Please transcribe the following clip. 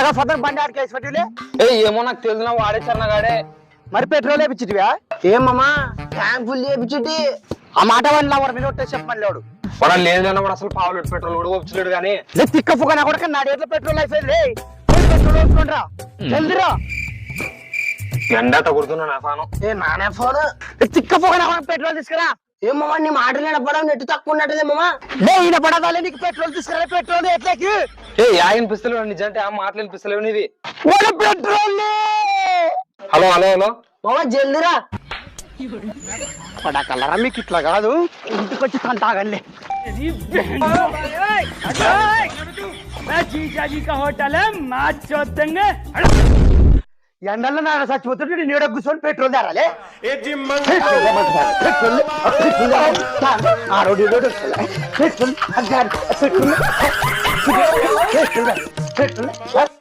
త్వరగా ఫర్దర్ బండి ఆడికేసి పెట్టిలే. ఏమో నాకు తెలిసిన వాడేసారు నాడే. మరి పెట్రోల్ వేపించిటివా? ఏమమ్మా ట్యాంక్ ఫుల్ చేయించుటి. ఆ మాట వల్ల వాడు మీద ఒట్టే చెప్పమని లేడు. వాడు లేదన్నా వాడు అసలు పావులు పెట్రోల్ కూడా వచ్చలేడు కానీ తిక్క ఫుగా కూడా నాడేట్లో పెట్రోల్ అయిపోయింది. పెట్రోల్ వేసుకోండిరా జల్దిరా. ఎండ తగుడుతున్నా నా ఫాను. నానే ఫోన్ తిక్క ఫుగా పెట్రోల్ తీసుకురా. ఏమమ్మా నీ మాటలు వినపడం నెట్టు తక్కువ ఉన్నట్టుదేమమ్మా. ఈయన పడదాలే నీకు పెట్రోల్ తీసుకురా. పెట్రోల్ ఎట్లకి వినిపిస్తలేవు నిజంటే ఆ మాటలు వినిపిస్తలేవు నీవి. పెట్రోల్ హలో హలో హలో మామ జల్దిరా. పడకలరా మీకు ఇట్లా కాదు. ఇంటికి వచ్చి తాగండి. ఎండల్లో నాన్న చచ్చిపోతుంటే నీడ కూర్చొని పెట్రోల్ తేరాలి. పెట్రోల్